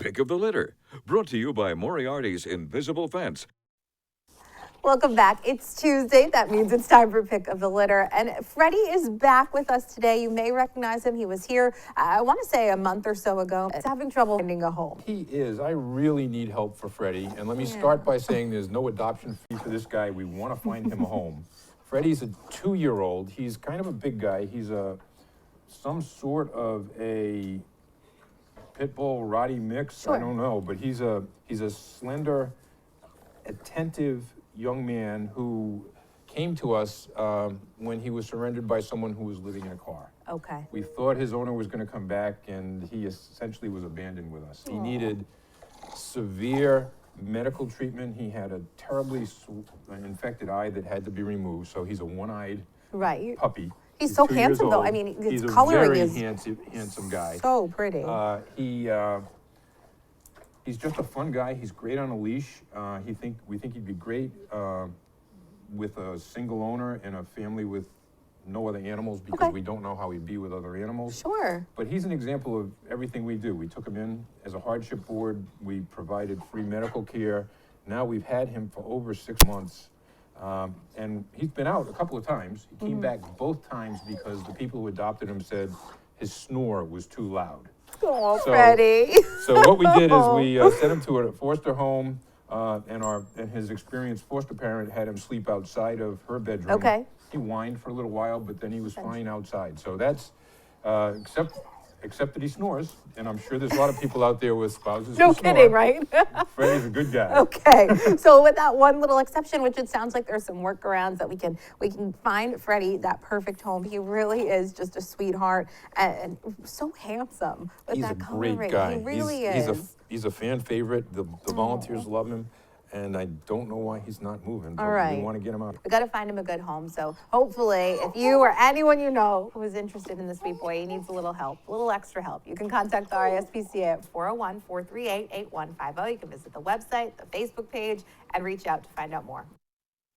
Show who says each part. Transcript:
Speaker 1: Pick of the Litter, brought to you by Moriarty's Invisible Fence.
Speaker 2: Welcome back. It's Tuesday. That means it's time for Pick of the Litter. And Freddi is back with us today. You may recognize him. He was here, I want to say a month or so ago. He's having trouble finding a home.
Speaker 3: He is. I really need help for Freddi. And let me start by saying there's no adoption fee for this guy. We want to find him a home. Freddi's a 2-year-old. He's kind of a big guy. He's some sort of a pit bull Roddy mix.
Speaker 2: Sure.
Speaker 3: I don't know, but he's a slender, attentive young man who came to us when he was surrendered by someone who was living in a car.
Speaker 2: Okay.
Speaker 3: We thought his owner was going to come back, and he essentially was abandoned with us. He needed severe medical treatment. He had a terribly infected eye that had to be removed, so he's a one-eyed puppy.
Speaker 2: He's so
Speaker 3: 2 years
Speaker 2: handsome, though.
Speaker 3: old.
Speaker 2: I mean, his
Speaker 3: he's
Speaker 2: coloring
Speaker 3: a
Speaker 2: is
Speaker 3: very handsome guy.
Speaker 2: so pretty.
Speaker 3: He's just a fun guy. He's great on a leash. We think he'd be great with a single owner and a family with no other animals, because we don't know how he'd be with other animals.
Speaker 2: Sure.
Speaker 3: But he's an example of everything we do. We took him in as a hardship board. We provided free medical care. Now we've had him for over 6 months. And he's been out a couple of times. He came back both times because the people who adopted him said his snore was too loud.
Speaker 2: Oh, Freddi.
Speaker 3: So what we did is we sent him to a foster home, and his experienced foster parent had him sleep outside of her bedroom.
Speaker 2: Okay.
Speaker 3: He whined for a little while, but then he was fine outside. So that's, except that he snores, and I'm sure there's a lot of people out there with spouses
Speaker 2: No
Speaker 3: who snore.
Speaker 2: kidding, right?
Speaker 3: Freddi's a good guy.
Speaker 2: Okay, so with that one little exception, which it sounds like there's some workarounds that we can find Freddi that perfect home. He really is just a sweetheart and so handsome with
Speaker 3: He's
Speaker 2: that
Speaker 3: a
Speaker 2: coloring.
Speaker 3: great guy.
Speaker 2: He really is.
Speaker 3: He's a fan favorite. The volunteers love him, and I don't know why he's not moving. But
Speaker 2: All right.
Speaker 3: we want to get him out.
Speaker 2: We got to find him a good home. So hopefully, if you or anyone you know who is interested in this sweet boy, he needs a little help, a little extra help, you can contact the RSPCA at 401-438-8150. You can visit the website, the Facebook page, and reach out to find out more.